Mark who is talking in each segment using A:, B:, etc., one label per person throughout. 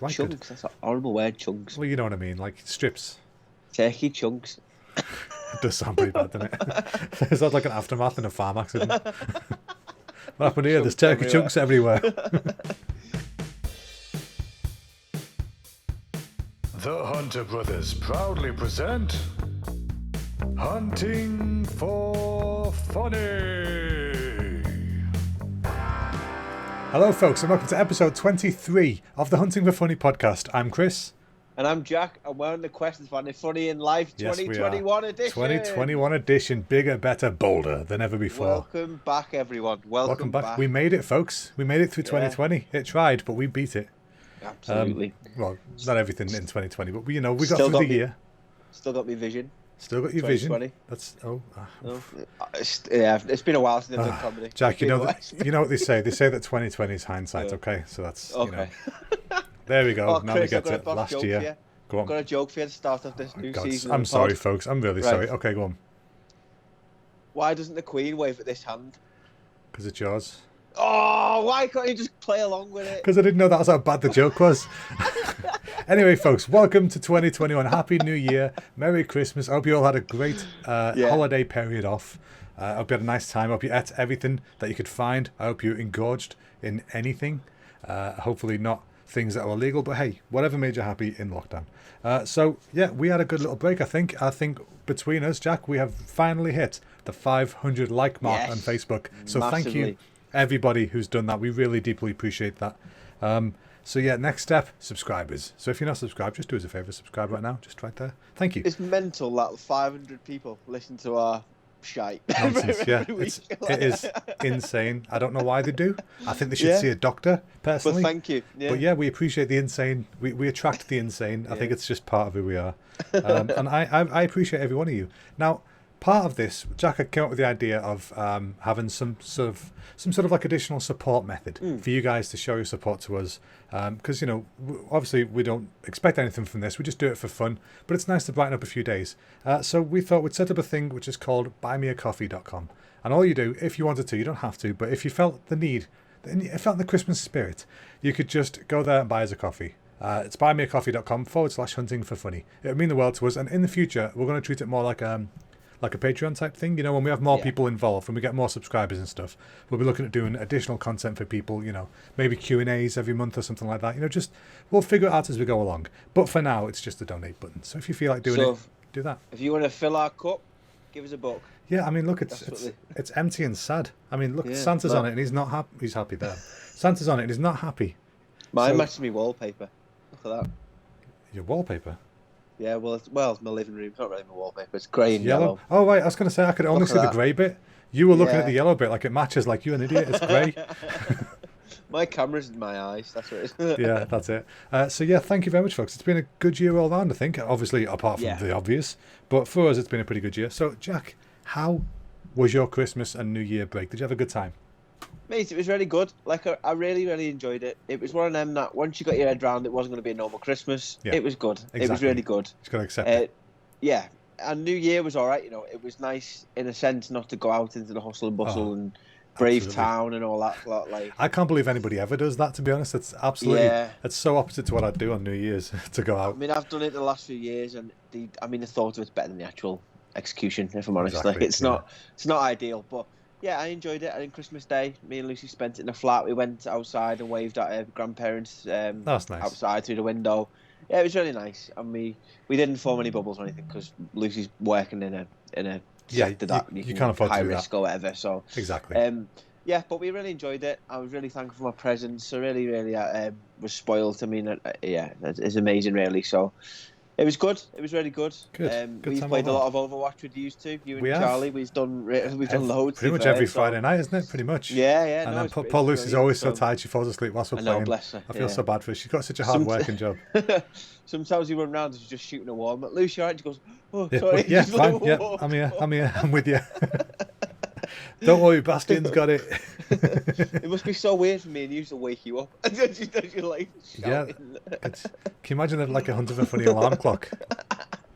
A: Quite
B: chunks.
A: good.
B: That's a horrible word, chunks.
A: Well, you know what I mean, like strips.
B: Turkey chunks.
A: It does sound pretty bad, doesn't it? It sounds like an aftermath in a farm accident. What happened here? There's turkey chunks everywhere.
C: The Hunter Brothers proudly present Hunting for Funny.
A: Hello, folks, and welcome to episode 23 of the Hunting for Funny podcast. I'm Chris.
B: And I'm Jack, and we're on the questions for the Funny in Life
A: Yes, we are.
B: 2021 edition.
A: 2021 edition, bigger, better, bolder than ever before.
B: Welcome back, everyone. Welcome back.
A: We made it, folks. We made it through 2020. It tried, but we beat it.
B: Absolutely.
A: Well, not everything in 2020, but we got
B: Still
A: through the year.
B: Still got me vision.
A: Still got your vision.
B: 2020.
A: That's
B: it's been a while since I've done comedy.
A: Jack, you know what they say. They say that 2020 is hindsight.
B: Yeah.
A: Okay, so that's
B: Okay.
A: There we go.
B: Oh,
A: now
B: Chris,
A: we get
B: I've got
A: it.
B: a boss
A: Last
B: joke
A: year.
B: for you.
A: Go on.
B: I've got a joke for you to start off this new
A: God,
B: season.
A: I'm
B: of the
A: sorry,
B: pod.
A: folks. I'm really
B: Right.
A: sorry. Okay, go on.
B: Why doesn't the Queen wave at this hand?
A: Because it's yours.
B: Oh, why can't you just play along with it?
A: Because I didn't know that was how bad the joke was. Anyway, folks, welcome to 2021. Happy New Year. Merry Christmas. I hope you all had a great holiday period off. I hope you had a nice time. I hope you ate everything that you could find. I hope you engorged in anything. Hopefully not things that are illegal, but hey, whatever made you happy in lockdown. We had a good little break, I think. I think between us, Jack, we have finally hit the 500 like mark on Facebook. So Thank you, everybody who's done that. We really deeply appreciate that. Next step, subscribers. So if you're not subscribed, just do us a favour, subscribe right now, just right there. Thank you.
B: It's mental that 500 people listen to our shite.
A: Nonsense, yeah.
B: every week.
A: It is insane. I don't know why they do. I think they should see a doctor, personally.
B: But thank you. Yeah.
A: But yeah, we appreciate the insane. We attract the insane. I think it's just part of who we are. And I appreciate every one of you. Now, part of this, Jack had come up with the idea of having some sort of like additional support method for you guys to show your support to us. Because, obviously we don't expect anything from this. We just do it for fun. But it's nice to brighten up a few days. So we thought we'd set up a thing which is called buymeacoffee.com. And all you do, if you wanted to, you don't have to, but if you felt the need, if you felt the Christmas spirit, you could just go there and buy us a coffee. It's buymeacoffee.com/hunting for funny. It would mean the world to us. And in the future, we're going to treat it more like a Patreon type thing, when we have more people involved, when we get more subscribers and stuff, we'll be looking at doing additional content for people, maybe Q&As every month or something like that. We'll figure it out as we go along. But for now, it's just a donate button. So if you feel like doing it, do that.
B: If you want to fill our cup, give us a buck.
A: Yeah, I mean, look, it's empty and sad. I mean, look, Santa's on it and he's not happy. He's happy there. Santa's on it and he's not happy.
B: Mine matches me wallpaper. Look at that.
A: Your wallpaper?
B: Yeah, it's my living room. It's not really my wallpaper. It's grey and yellow.
A: Oh, right. I was going to say, I could only see the grey bit. You were looking at the yellow bit like it matches, like you're an idiot. It's grey.
B: My camera's in my eyes. That's what it is.
A: Yeah, that's it. Thank you very much, folks. It's been a good year all round, I think. Obviously, apart from the obvious. But for us, it's been a pretty good year. So, Jack, how was your Christmas and New Year break? Did you have a good time?
B: Mate, it was really good. Like, I really, really enjoyed it. It was one of them that once you got your head around, it wasn't going to be a normal Christmas. Yeah, it was good. Exactly. It was really good.
A: Just got to accept it.
B: Yeah. And New Year was all right. It was nice in a sense not to go out into the hustle and bustle and brave town and all that. Like,
A: I can't believe anybody ever does that, to be honest. It's absolutely, it's so opposite to what I'd do on New Year's, to go out.
B: I mean, I've done it the last few years, and the thought of it's better than the actual execution, if I'm honest.
A: Exactly,
B: like, it's not ideal, but yeah, I enjoyed it. I think Christmas Day, me and Lucy spent it in a flat. We went outside and waved at her grandparents
A: That's nice.
B: outside through the window. Yeah, it was really nice. And we didn't form any bubbles or anything because Lucy's working in a sector that you can't afford high to do risk that. Or whatever. So
A: exactly.
B: But we really enjoyed it. I was really thankful for my presents. I really, really was spoiled. I mean, it's amazing, really. So it was good. It was really good.
A: Good
B: We've played a lot of Overwatch with you two. You and Charlie. We've done loads.
A: Pretty much every Friday night, isn't it? Pretty much.
B: Yeah.
A: And then poor Lucy's always so tired she falls asleep whilst we're playing.
B: Bless her.
A: I feel so bad for her. She's got such a hard working job.
B: Sometimes we run around and she's just shooting a wall. But Lucy, alright? She goes, "Oh,
A: yeah,
B: sorry."
A: Yeah, fine. Yeah, I'm here. I'm with you. Don't worry, Bastion's got it.
B: It must be so weird for me and you to wake you up. And then you're like shouting.
A: Yeah. Can you imagine it like a Hunter for Funny alarm clock?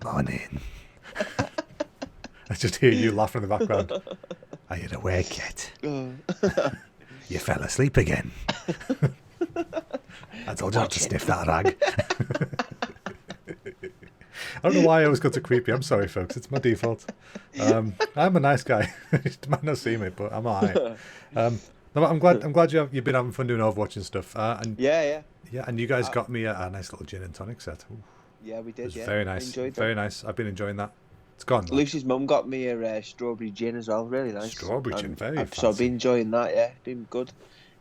A: Morning. I just hear you laughing in the background. Are you awake yet? You fell asleep again. told you not to sniff that rag. I don't know why I always got to creepy. I'm sorry, folks. It's my default. I'm a nice guy. You might not see me, but I'm alright. No, but I'm glad you've been having fun doing Overwatch and stuff. And
B: Yeah.
A: and you guys got me a nice little gin and tonic set. Ooh,
B: Yeah, we
A: it
B: did.
A: was
B: Yeah,
A: very nice. Very nice. I've been enjoying that. It's gone.
B: Lucy's mum got me a strawberry gin as well. Really nice.
A: Strawberry gin, very fancy.
B: So I've been enjoying that. Yeah, been good.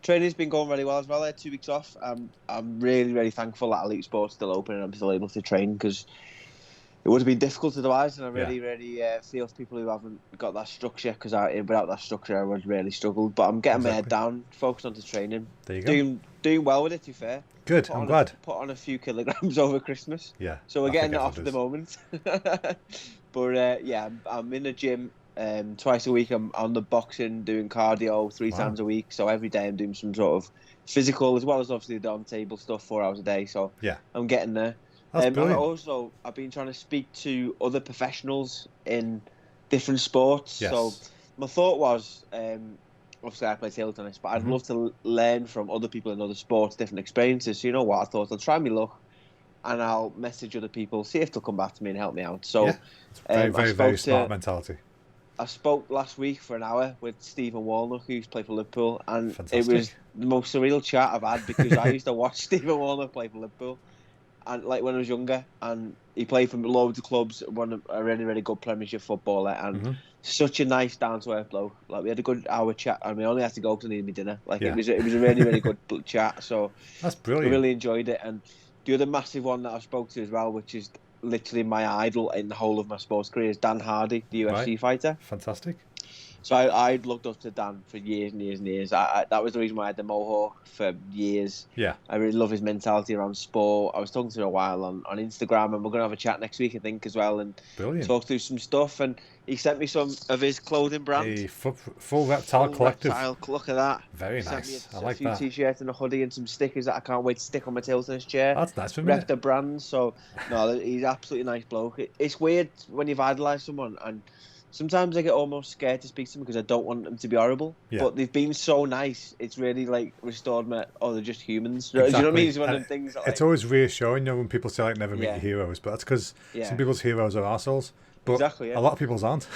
B: Training's been going really well as well. I had 2 weeks off. I'm really, really thankful that Elite Sport's still open and I'm still able to train because it would have been difficult otherwise. And I really feel for people who haven't got that structure because without that structure I would have really struggled. But I'm getting my head down, focused onto training.
A: There you go.
B: Doing well with it, to be fair.
A: Good, I'm glad.
B: Put on a few kilograms over Christmas.
A: Yeah.
B: So we're getting it off at the moment. But I'm in the gym twice a week. I'm on the boxing, doing cardio 3 times a week. So every day I'm doing some sort of physical as well as obviously the on-table stuff 4 hours a day. So yeah, I'm getting there.
A: That's brilliant.
B: And I've been trying to speak to other professionals in different sports.
A: Yes.
B: So my thought was, obviously I play table tennis, but I'd love to learn from other people in other sports, different experiences. So you know what? I thought I'll try my luck and I'll message other people, see if they'll come back to me and help me out. So
A: it's very smart mentality.
B: I spoke last week for an hour with Stephen Walnock, who's played for Liverpool, and
A: Fantastic.
B: It was the most surreal chat I've had because I used to watch Stephen Walnock play for Liverpool, and like when I was younger, and he played for loads of clubs, won a really, really good Premiership footballer, and such a nice, down-to-earth bloke. Like we had a good hour chat, and we only had to go because I needed me dinner. Like it was a really, really good chat. So
A: that's brilliant.
B: I really enjoyed it, and the other massive one that I spoke to as well, which is literally my idol in the whole of my sports career, is Dan Hardy, the UFC fighter.
A: Fantastic.
B: So I'd looked up to Dan for years and years and years. That was the reason why I had the mohawk for years.
A: Yeah.
B: I really love his mentality around sport. I was talking to him a while on Instagram, and we're going to have a chat next week, I think, as well, and talk through some stuff. And he sent me some of his clothing brand.
A: A full reptile collective.
B: Look at that.
A: Very nice. I like that.
B: A few t-shirts and a hoodie and some stickers that I can't wait to stick on my table tennis chair.
A: That's nice for me.
B: Rep the brand. So, no, he's absolutely nice bloke. It's weird when you've idolised someone, and sometimes I get almost scared to speak to them because I don't want them to be horrible. Yeah. But they've been so nice. It's really like restored me. Oh, they're just humans. Exactly. Do you know what I mean? It's one of them things. That,
A: it's always reassuring, when people say like never meet your heroes, but that's because some people's heroes are arseholes. But a lot of people's aren't.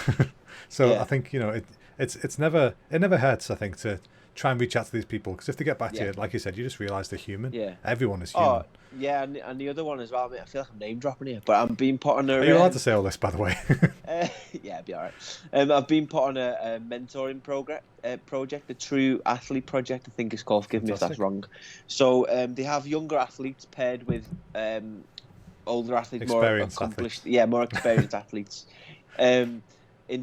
A: So I think it never hurts. I think to try and reach out to these people because if they get back to you, like you said, you just realise they're human. Yeah. Everyone is human.
B: Oh, yeah, and the other one as well. I mean, I feel like I'm name dropping here, but I'm being put on a.
A: Are you allowed to say all this, by the way?
B: Yeah, it'd be all right. I've been put on a mentoring project, the True Athlete Project, I think it's called. Forgive me if that's wrong. So they have younger athletes paired with older athletes, more accomplished, more experienced athletes. In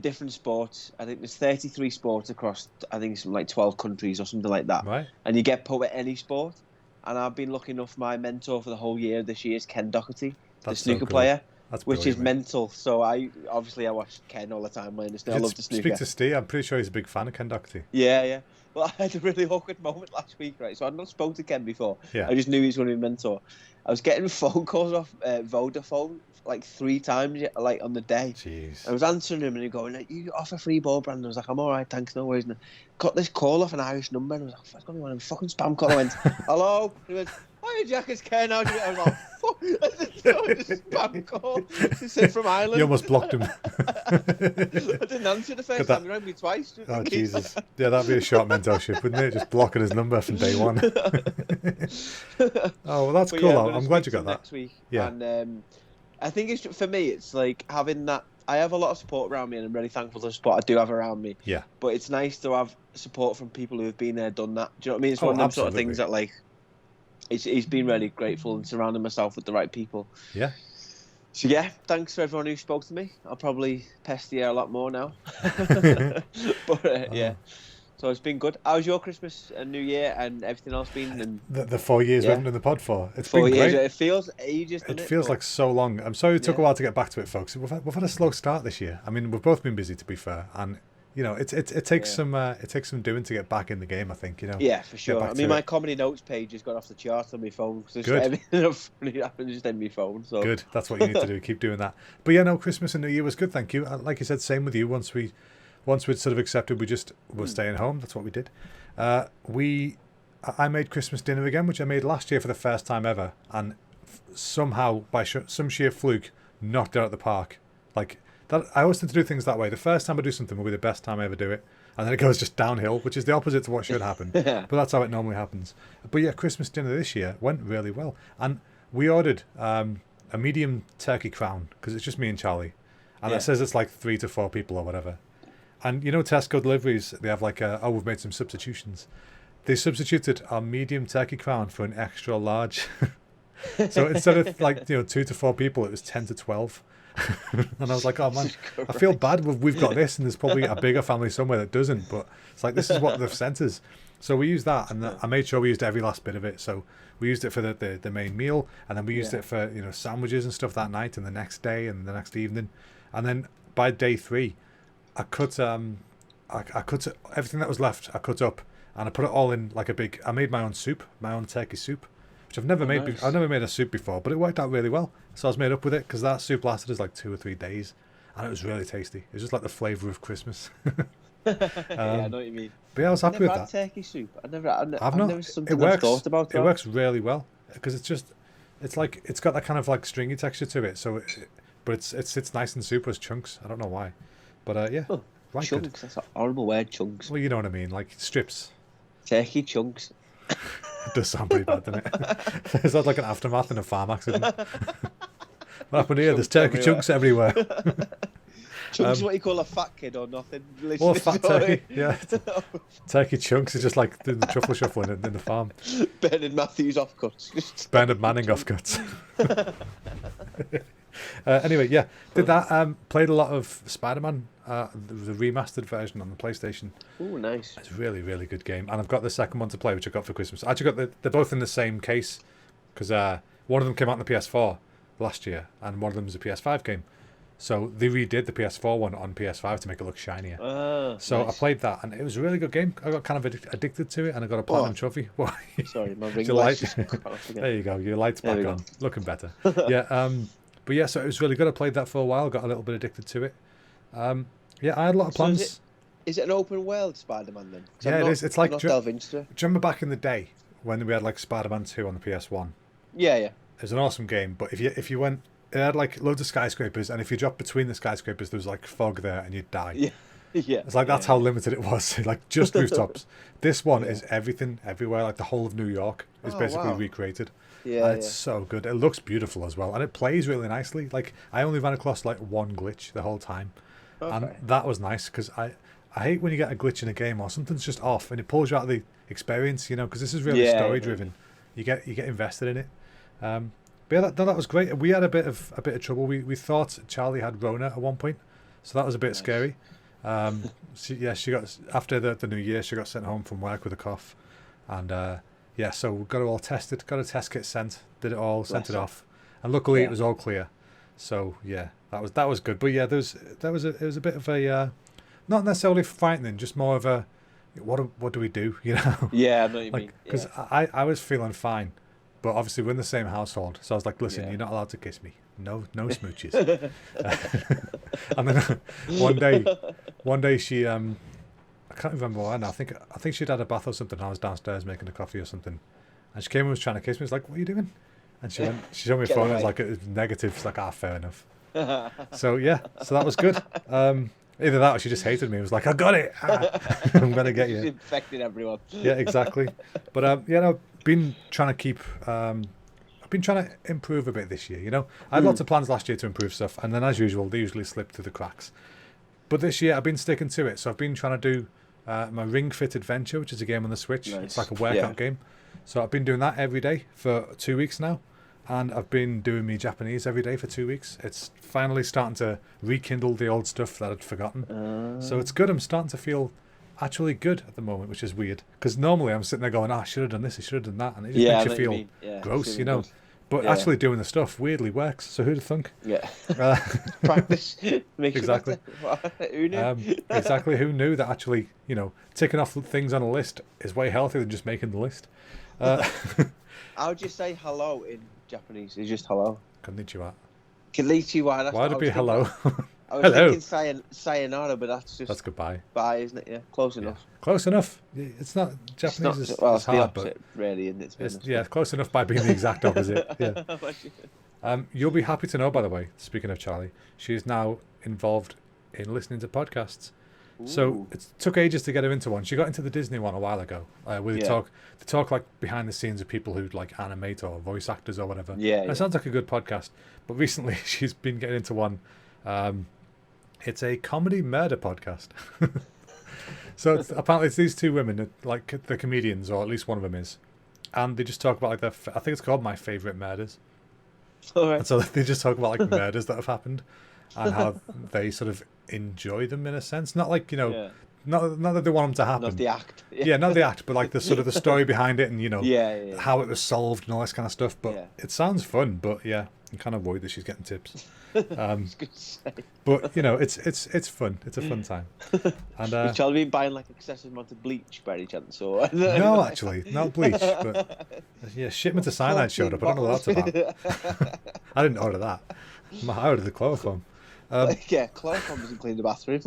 B: different sports. I think there's 33 sports across, I think it's like 12 countries or something like that.
A: Right.
B: And you get put with any sport. And I've been lucky enough, my mentor for the whole year this year is Ken Doherty, the snooker player, which is mental. So I watch Ken all the time playing the snooker. I love the snooker.
A: Speak to Steve. I'm pretty sure he's a big fan of Ken Doherty.
B: Yeah. Well, I had a really awkward moment last week, right? So I'd not spoken to Ken before. Yeah. I just knew he was going to be a mentor. I was getting phone calls off Vodafone like 3 times like on the day.
A: Jeez.
B: I was answering him and he going, like, you offer free ball brand? I was like, I'm all right, thanks, no worries. And I got this call off an Irish number and I was like, it's going to be one of them fucking spam calls. I went, hello? He went, hiya Jack, it's Ken. I was like, fuck, it's a spam call. He said from Ireland.
A: You almost blocked him.
B: I didn't answer the first time. He rang me twice.
A: Oh, Jesus. Yeah, that'd be a short mentorship, wouldn't it? Just blocking his number from day one. Oh, well, that's cool. Yeah, I'm glad you got that.
B: Next week. Yeah. And I think for me, it's like having that. I have a lot of support around me, and I'm really thankful for the support I do have around me.
A: Yeah.
B: But it's nice to have support from people who have been there, done that. Do you know what I mean? It's one of them sort of things that, like, it's been really grateful and surrounding myself with the right people.
A: Yeah.
B: So yeah, thanks for everyone who spoke to me. I'll probably pester you a lot more now. But yeah. So it's been good. How's your Christmas and New Year and everything else been? And
A: the 4 years we haven't done the pod for. It's
B: 4
A: been
B: years.
A: great.
B: It feels ages.
A: It feels like so long. I'm sorry it took a while to get back to it, folks. We've had a slow start this year. I mean, we've both been busy, to be fair, and it takes some doing to get back in the game. I think
B: Yeah, for sure. I mean, my comedy notes page has got off the charts on my phone. So everything that funny happens just on my phone. So
A: good. That's what you need to do. Keep doing that. But yeah, no, Christmas and New Year was good. Thank you. Like you said, same with you. Once we'd sort of accepted, we just were staying home. That's what we did. I made Christmas dinner again, which I made last year for the first time ever, and somehow by some sheer fluke knocked it out of the park. Like that, I always tend to do things that way. The first time I do something will be the best time I ever do it, and then it goes just downhill, which is the opposite to what should happen. But that's how it normally happens. But yeah, Christmas dinner this year went really well, and we ordered a medium turkey crown because it's just me and Charlie, and it says it's like 3 to 4 people or whatever. And you know, Tesco deliveries, they have like we've made some substitutions. They substituted our medium turkey crown for an extra large. So instead of 2 to 4 people, it was 10 to 12. And I was like, oh man, I feel bad. We've got this, and there's probably a bigger family somewhere that doesn't. But it's like, this is what they've sent us. So we used that, and I made sure we used every last bit of it. So we used it for the main meal, and then we used it for sandwiches and stuff that night, and the next day, and the next evening, and then by day 3, I cut everything that was left. I cut up. And I put it all in like a big. I made my own soup, my own turkey soup, which I've never made. Nice. I've never made a soup before, but it worked out really well. So I was made up with it because that soup lasted us like 2 or 3 days, and it was really tasty. It was just like the flavour of Christmas.
B: Yeah, I know what you mean.
A: But yeah, I was happy with that.
B: Turkey soup. I've never
A: it works. Thought about that. It works really well because it's like it's got that kind of like stringy texture to it. So, it sits nice in soup as chunks. I don't know why, but yeah.
B: Oh, right, chunks. Good. That's a horrible word, chunks.
A: Well, you know what I mean, like strips.
B: Turkey chunks.
A: It does sound pretty bad, doesn't it? Is that like an aftermath in a farm accident? What happened here? There's turkey chunks everywhere.
B: Chunks what you call a fat kid or nothing.
A: Well, fat turkey, yeah. Turkey chunks is just like doing the truffle shuffling in the farm.
B: Bernard Matthews offcuts.
A: Bernard Manning offcuts. Anyway, yeah, did that. Played a lot of Spider-Man, the remastered version on the PlayStation.
B: Oh, nice.
A: It's a really, really good game. And I've got the second one to play, which I got for Christmas. I actually got they're both in the same case, because one of them came out on the PS4 last year, and one of them is a PS5 game. So they redid the PS4 one on PS5 to make it look shinier. So nice. I played that, and it was a really good game. I got kind of addicted to it, and I got a platinum trophy.
B: Sorry, my ring light just cut off again.
A: There you go. Your light's back on. Looking better. Yeah. But yeah, so it was really good. I played that for a while. Got a little bit addicted to it. Yeah, I had a lot of plans.
B: So is it an open world Spider-Man then?
A: Yeah, it is. It's like.
B: Do you
A: remember back in the day when we had like Spider-Man 2 on the PS1?
B: Yeah.
A: It was an awesome game, but if you went, it had like loads of skyscrapers, and if you dropped between the skyscrapers, there was like fog there, and you'd die.
B: Yeah.
A: It's like that's how limited it was. Like just rooftops. This one is everything, everywhere. Like the whole of New York is basically recreated.
B: Yeah,
A: and it's so good. It looks beautiful as well, and it plays really nicely. Like I only ran across like one glitch the whole time, and that was nice because I hate when you get a glitch in a game or something's just off and it pulls you out of the experience, because this is really story driven. You get invested in it. But yeah, that was great. We had a bit of trouble. We thought Charlie had Rona at one point, so that was a bit scary. She got after the New Year. She got sent home from work with a cough, and. Yeah, so we got it all tested, got a test kit sent, did it all, sent it off, and luckily it was all clear. So yeah, that was good. But yeah, it was a bit of a not necessarily frightening, just more of a what do we do?
B: Yeah, I know what you mean.
A: Because I was feeling fine, but obviously we're in the same household, so I was like, listen, you're not allowed to kiss me. No smooches. And then one day she I can't remember why now. I think she'd had a bath or something. I was downstairs making a coffee or something, and she came and was trying to kiss me. I was like, "What are you doing?" And she showed me a phone. It was like it was negative. It's like, fair enough. So yeah, so that was good. Either that or she just hated me. It was like, I got it. I'm gonna get you.
B: She infected everyone.
A: Yeah, exactly. But I've been trying to keep. I've been trying to improve a bit this year. I had lots of plans last year to improve stuff, and then as usual, they usually slip through the cracks. But this year I've been sticking to it. So I've been trying to do my Ring Fit Adventure, which is a game on the Switch. Nice. It's like a workout game. So I've been doing that every day for 2 weeks now. And I've been doing me Japanese every day for 2 weeks. It's finally starting to rekindle the old stuff that I'd forgotten. So it's good. I'm starting to feel actually good at the moment, which is weird. Because normally I'm sitting there going, I should have done this, I should have done that. And it just makes you feel gross, Good. But actually doing the stuff weirdly works. So who'd have thunk?
B: Yeah. Practice.
A: Exactly.
B: Who knew?
A: Exactly. Who knew that actually, ticking off things on a list is way healthier than just making the list.
B: How would you say hello in Japanese? It's just hello.
A: Konnichiwa.
B: Konnichiwa.
A: Why would it be hello?
B: I was
A: Hello.
B: thinking sayonara, but that's
A: goodbye.
B: Bye, isn't it? Yeah, close enough.
A: Close enough. It's not Japanese.
B: It's
A: is
B: the
A: hard,
B: opposite, really, isn't it?
A: it's close enough by being the exact opposite. Yeah. You'll be happy to know, by the way. Speaking of Charlie, she is now involved in listening to podcasts.
B: Ooh.
A: So it took ages to get her into one. She got into the Disney one a while ago. With the talk like behind the scenes of people who like animate or voice actors or whatever.
B: Yeah,
A: It sounds like a good podcast. But recently she's been getting into one. It's a comedy murder podcast. So apparently it's these two women, like the comedians, or at least one of them is, and they just talk about like I think it's called My Favorite Murders.
B: All right.
A: And so they just talk about like murders that have happened and how they sort of enjoy them in a sense. Not like, you know, not that they want them to happen.
B: Not the act.
A: Yeah, not the act, but like the sort of the story behind it and, you know,
B: Yeah.
A: how it was solved and all this kind of stuff. But it sounds fun, but yeah, I'm kind of worried that she's getting tips. But you know, it's fun. It's a fun time. And
B: Has Charlie been buying like excessive amount of bleach by any chance? Or
A: no, actually, not bleach, but yeah, shipment of cyanide showed up. I don't know what that's about. I didn't order that. I ordered the chloroform.
B: Chloroform doesn't clean the bathroom.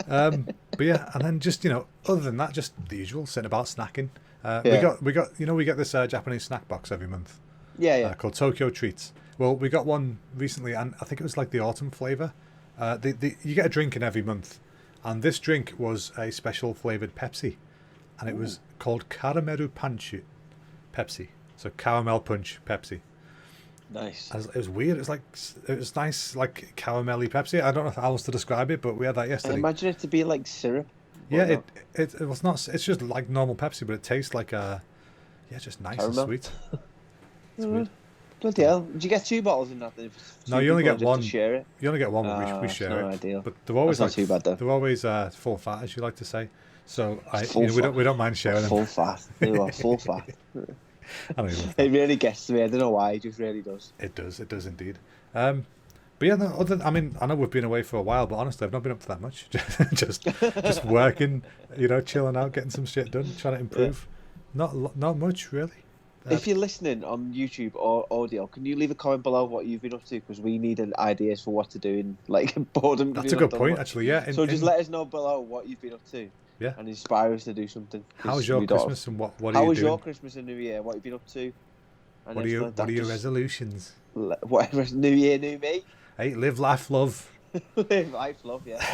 A: But yeah, and then just, you know, other than that, just the usual, sitting about snacking. We got you know, we get this Japanese snack box every month. Called Tokyo Treats. Well, we got one recently, and I think it was like the autumn flavour. You get a drink in every month, and this drink was a special flavoured Pepsi, and it was called Caramelu Punch Pepsi. So caramel punch Pepsi.
B: Nice.
A: It was weird. It was nice, like caramelly Pepsi. I don't know how else to describe it, but we had that yesterday.
B: I imagine it to be like syrup.
A: Yeah, it was not. It's just like normal Pepsi, but it tastes like just nice
B: Caramel.
A: and sweet. It's weird.
B: Bloody hell! Did you get 2 bottles in that?
A: No, you only get one.
B: To share it.
A: You only get one, but we share it.
B: Ideal.
A: But they're always
B: That's not too bad, though.
A: They're always full fat, as you like to say. So we don't mind sharing them.
B: Full fat. They are full fat.
A: I don't even.
B: It really gets to me. I don't know why. It just really does.
A: It does. It does indeed. But yeah, I mean, I know we've been away for a while, but honestly, I've not been up to that much. just working, you know, chilling out, getting some shit done, trying to improve. Not much really.
B: If you're listening on YouTube or audio, can you leave a comment below what you've been up to? Because we need ideas for what to do in like boredom.
A: That's a good point, actually. Yeah.
B: Just let us know below what you've been up to.
A: Yeah.
B: And inspire us to do something.
A: How's your Christmas and what are you doing?
B: How was your Christmas and New Year? What have you been up to? And
A: what are your resolutions?
B: New Year, new me.
A: Hey, live, laugh, love.
B: Live, life, love. Yeah.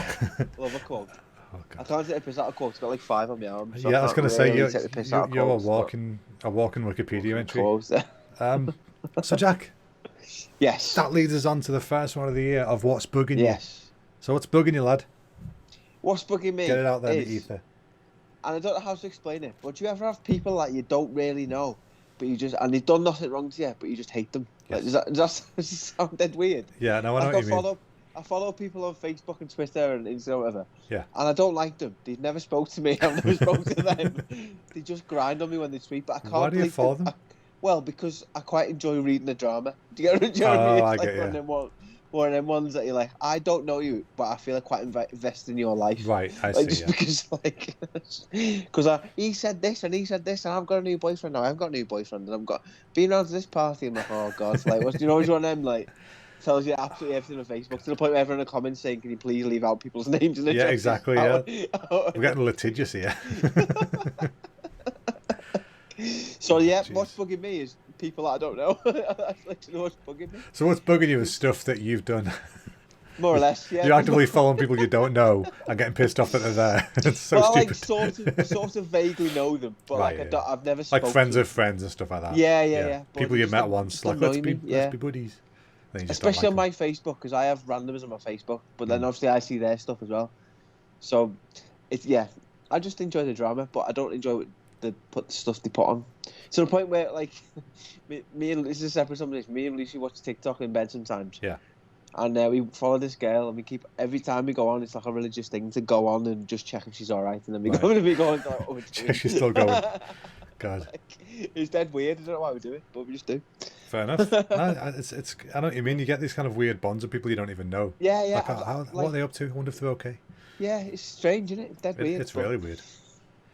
B: Love a quote.
A: Oh,
B: I can't take a piss out of quotes. I've got like 5 on my arm. So
A: yeah, I was going to say you're a
B: quotes,
A: walking Wikipedia entry. So Jack.
B: Yes.
A: That leads us on to the first one of the year of what's bugging you.
B: Yes.
A: So what's bugging you, lad?
B: What's bugging me?
A: Get it out there in the ether.
B: And I don't know how to explain it, but do you ever have people that you don't really know, but and they've done nothing wrong to you, but you just hate them?
A: Yes.
B: Like, does that sound dead weird?
A: Yeah, no, I know what you mean.
B: I follow people on Facebook and Twitter and Instagram, whatever.
A: Yeah.
B: And I don't like them. They've never spoke to me. I've never spoke to them. They just grind on me when they tweet. But I can't.
A: Why do you follow them?
B: Well, because I quite enjoy reading the drama. Do you get what I mean?
A: I
B: It's
A: get
B: like one of them ones that you're like, I don't know you, but I feel like quite invested in your life.
A: Right, I
B: like,
A: see.
B: Just because he said this and he said this, and I've got a new boyfriend now. I've got a new boyfriend, and I've got been around to this party. I'm like, oh god, like, what's, you know, one of them like tells you absolutely everything on Facebook to the point where everyone in the comments saying, can you please leave out people's names? And
A: yeah, exactly. Yeah, we're getting litigious here.
B: So yeah, what's bugging me is people that I don't know. That's like what's bugging me.
A: So what's bugging you is stuff that you've done.
B: More or less, yeah.
A: You're actively following people you don't know and getting pissed off that they're there. It's so stupid.
B: Like sort of vaguely know them, but
A: right,
B: like
A: yeah.
B: I've never spoken
A: like friends
B: to
A: of friends and stuff like that.
B: Yeah.
A: People you met once, like let's be buddies.
B: Especially on my Facebook, because I have randomers on my Facebook, but then obviously I see their stuff as well. So I just enjoy the drama, but I don't enjoy the stuff they put on. To the point where, like, me and this is a separate something. Me and Lucy watch TikTok in bed sometimes.
A: Yeah.
B: And we follow this girl, and we keep every time we go on, it's like a religious thing to go on and just check if she's all right, and then we go on. Like, oh,
A: check she's still going. God.
B: Like, it's dead weird. I don't know why we do it, but we just do.
A: Fair enough. It's I know what you mean. You get these kind of weird bonds with people you don't even know.
B: Yeah.
A: Like, what are they up to? I wonder if they're okay.
B: Yeah, it's strange, isn't it? It's dead weird.
A: It's really weird.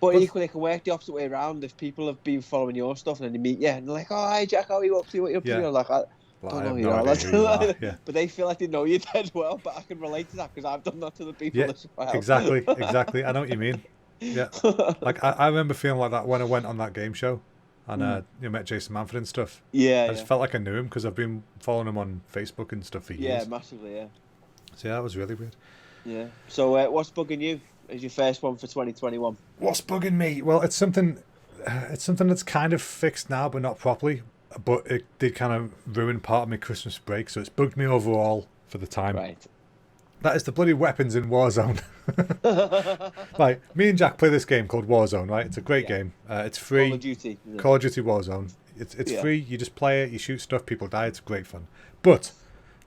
B: But equally, it can work the opposite way around. If people have been following your stuff and then they meet you and they're like, "Oh, hi Jack, how are you up to? What are you up to?" You're like,
A: Like,
B: don't
A: I
B: know
A: have
B: who
A: no
B: you are,
A: idea
B: lads.
A: who you are. Yeah.
B: But they feel like they know you dead well. But I can relate to that because I've done that to the people
A: Yeah,
B: as well.
A: exactly. I know what you mean. Yeah, like I remember feeling like that when I went on that game show, and met Jason Manford and stuff. I just felt like I knew him because I've been following him on Facebook and stuff for years.
B: Yeah, massively. Yeah.
A: So yeah, that was really weird.
B: Yeah. So what's bugging you? Is your first one for 2021?
A: What's bugging me? Well, it's something that's kind of fixed now, but not properly. But it did kind of ruin part of my Christmas break, so it's bugged me overall for the time.
B: Right.
A: That is the bloody weapons in Warzone. Like, me and Jack play this game called Warzone, right? It's a great game. It's free.
B: Call of Duty.
A: Call of Duty Warzone. It's free. You just play it. You shoot stuff. People die. It's great fun. But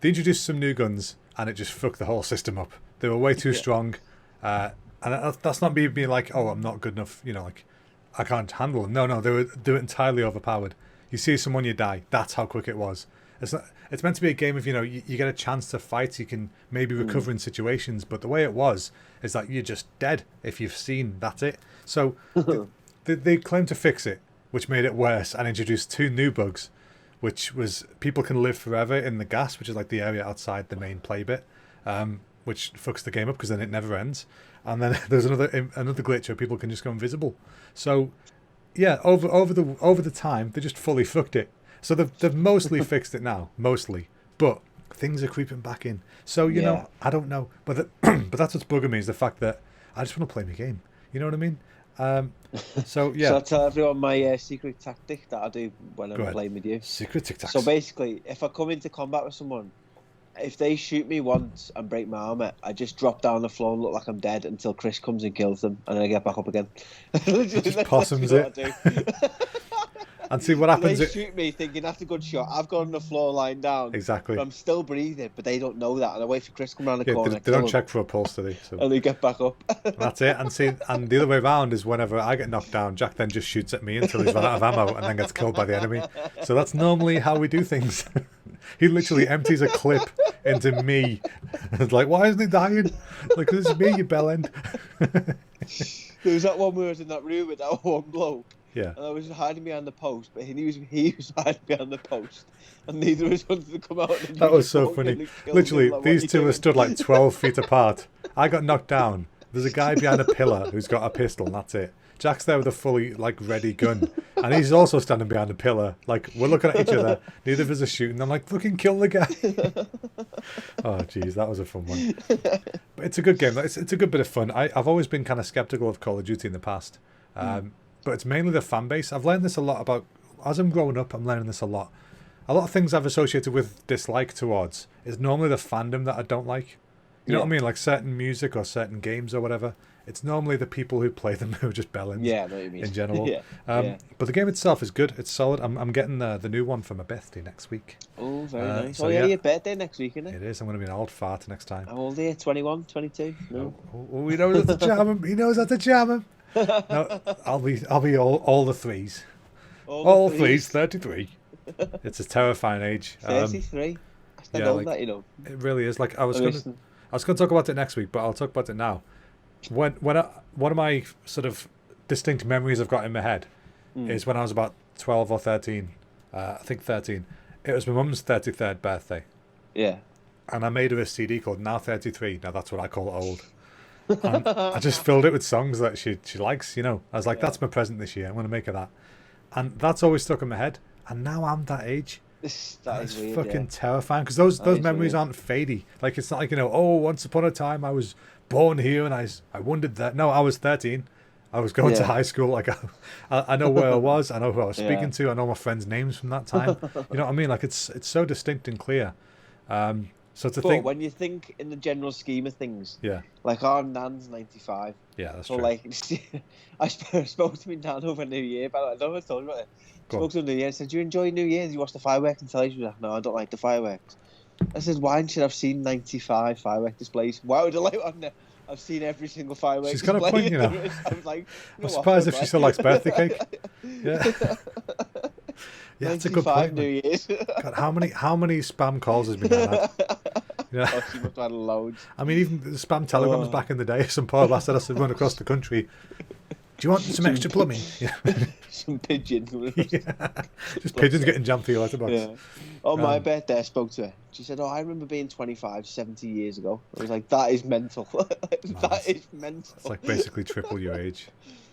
A: they introduced some new guns, and it just fucked the whole system up. They were way too strong. And that's not me being like, oh, I'm not good enough. Like I can't handle them. No, they were entirely overpowered. You see someone, you die. That's how quick it was. It's meant to be a game of, you get a chance to fight, you can maybe recover in situations, but the way it was is that you're just dead if you've seen, that's it. So they claimed to fix it, which made it worse, and introduced 2 new bugs, which was people can live forever in the gas, which is like the area outside the main play bit, which fucks the game up because then it never ends. And then there's another glitch where people can just go invisible. So yeah, over the time they just fully fucked it. So they've mostly fixed it now, but things are creeping back in. So I don't know, but but that's what's bugging me is the fact that I just want to play my game. You know what I mean? So yeah.
B: So I tell everyone my secret tactic that I do when I'm playing with you.
A: Secret tic tacs.
B: So basically, if I come into combat with someone, if they shoot me once and break my armor, I just drop down the floor and look like I'm dead until Chris comes and kills them, and then I get back up again.
A: Just possums it. And see what happens.
B: They shoot me thinking that's a good shot. I've got on the floor lying down.
A: Exactly.
B: But I'm still breathing, but they don't know that. And I wait for Chris to come around the corner.
A: They don't check for a pulse, do they? So.
B: And they get back up.
A: That's it. And the other way around is whenever I get knocked down, Jack then just shoots at me until he's run out of ammo and then gets killed by the enemy. So that's normally how we do things. He literally empties a clip into me. It's like, why isn't he dying? Like, this is me, you bellend.
B: There was that one where I was in that room with that one bloke.
A: Yeah.
B: And I was hiding behind the post, but he was hiding behind the post. And neither of us wanted to come out. And
A: that was so funny. Literally, these two were stood like 12 feet apart. I got knocked down. There's a guy behind a pillar who's got a pistol, and that's it. Jack's there with a fully, ready gun. And he's also standing behind a pillar. Like, we're looking at each other. Neither of us are shooting. I'm like, fucking kill the guy. Oh, jeez, that was a fun one. But it's a good game. It's a good bit of fun. I've always been kind of skeptical of Call of Duty in the past. But it's mainly the fan base. I've learned this a lot about, as I'm growing up, I'm learning this a lot. A lot of things I've associated with dislike towards is normally the fandom that I don't like. You know what I mean? Like certain music or certain games or whatever. It's normally the people who play them who are just bellends.
B: Yeah, I know what you mean.
A: In general. But the game itself is good. It's solid. I'm getting the new one for my birthday next week.
B: Oh, very nice. So your birthday next week, isn't it?
A: It is. I'm going to be an old fart next time.
B: How old are you? 21, 22? No.
A: Oh, he knows how to jam him. He knows how to jam him. No, I'll be all the threes. All threes, 33. It's a terrifying age.
B: 33. I still know that, you know.
A: It really is. Like I was going to talk about it next week, but I'll talk about it now. One of my sort of distinct memories I've got in my head is when I was about 12 or 13. I think 13. It was my mum's 33rd birthday.
B: Yeah.
A: And I made her a CD called Now 33. Now that's what I call old. And I just filled it with songs that she likes, I was like, that's my present this year. I'm going to make her that. And that's always stuck in my head. And now I'm that age.
B: That is weird,
A: fucking terrifying. Because those memories aren't fadey. Like, it's not like, once upon a time I was born here and I wondered that. No, I was 13. I was going to high school. Like, I know where I was. I know who I was speaking to. I know my friends' names from that time. You know what I mean? Like, it's so distinct and clear. So to think,
B: when you think in the general scheme of things,
A: like
B: our nan's 95.
A: Yeah, that's
B: so
A: true.
B: Like, I spoke to my nan over New Year, but I don't know if I told you about it. Spoke to her New Year and said, "Do you enjoy New Year? Do you watch the fireworks?" And tell you, like, "No, I don't like the fireworks." I said, "Why should I've seen 95 firework displays? Why would I like one? I've seen every single firework."
A: She's got a point,
B: I was like,
A: I'm surprised if she still likes birthday cake. Yeah. Yeah, that's a good point.
B: New Year's.
A: God, how many spam calls has been had?
B: Yeah. Oh, she must have had loads.
A: I mean, even the spam telegrams back in the day. Some poor bastard has to run across the country Do you want some extra plumbing? Yeah.
B: Some pigeon.
A: Yeah. Just pigeons getting jammed through your letterbox.
B: Yeah. On my birthday, I spoke to her. She said, I remember being 25 70 years ago. I was like, that is mental. That is mental.
A: It's like basically triple your age.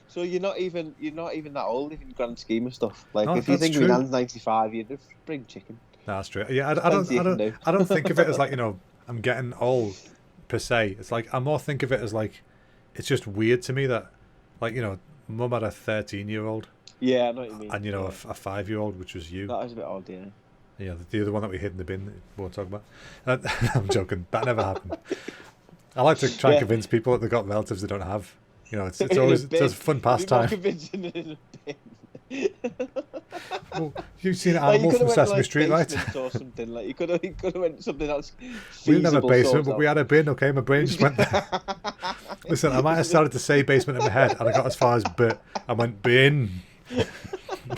B: So you're not even that old in the grand scheme of stuff. Like,
A: No,
B: if you think
A: true.
B: your nan's 95, you'd have bring chicken.
A: No, that's true. Yeah, I don't think of it as like, I'm getting old per se. It's like, I more think of it as like, it's just weird to me that, like, Mum had a 13-year-old.
B: Yeah, I know what you mean.
A: And, a 5-year-old, which was you.
B: That was a bit odd, yeah.
A: Yeah, the other one that we hid in the bin that we won't talk about. I'm joking. That never happened. I like to try and convince people that they've got relatives they don't have. It's always it's a fun pastime.
B: Convincing it in a bin.
A: Well, you've seen Animal from Sesame Street, right?
B: Or something. Like, you could have went something that's
A: we didn't have a basement, but we had a bin, okay? My brain just went there. Listen, I might have started to say basement in my head, and I got as far as bit. I went bin.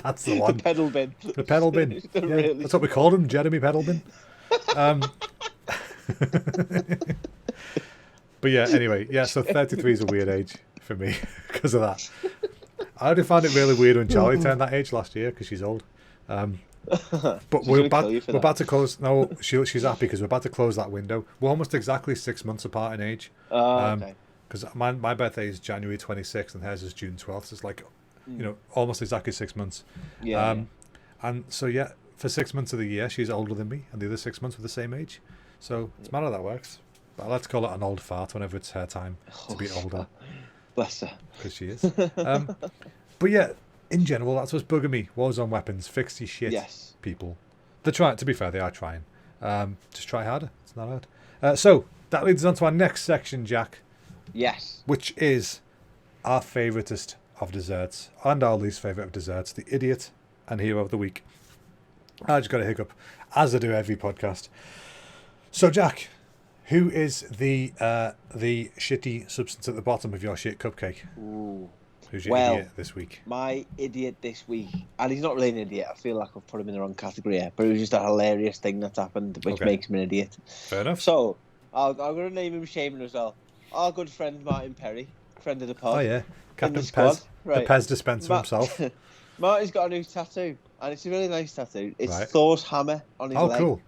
A: That's the one.
B: The pedal bin.
A: The pedal bin. Yeah, really that's what we called him, Jeremy Pedal Bin. But yeah, anyway, so 33 is a weird age for me because of that. I already found it really weird when Charlie turned that age last year because she's old. But we're about to close. No, she's happy because we're about to close that window. We're almost exactly 6 months apart in age.
B: Okay.
A: Because my birthday is January 26th and hers is June 12th. So it's like, almost exactly 6 months.
B: Yeah.
A: And so, for 6 months of the year, she's older than me, and the other 6 months we're the same age. So it's matter that works. But I like to call it an old fart whenever it's her time to be older.
B: Bless her.
A: Because she is. But yeah, in general, that's what's bugging me. Warzone weapons, fix your shit, people. They're trying. To be fair, they are trying. Just try harder. It's not hard. So that leads us on to our next section, Jack.
B: Yes.
A: Which is our favouriteest of desserts and our least favourite of desserts, the idiot and hero of the week. I just got a hiccup, as I do every podcast. So, Jack, who is the shitty substance at the bottom of your shit cupcake?
B: Ooh.
A: Who's your idiot this week?
B: My idiot this week, and he's not really an idiot. I feel like I've put him in the wrong category here, but it was just a hilarious thing that's happened, which makes him an idiot.
A: Fair enough.
B: So, I'm going to name him Shaman as well. Our good friend Martin Perry, friend of the pod.
A: Oh, yeah. Captain Pez. Right. The Pez dispenser himself.
B: Martin's got a new tattoo, and it's a really nice tattoo. It's Thor's hammer on his leg. Oh, cool.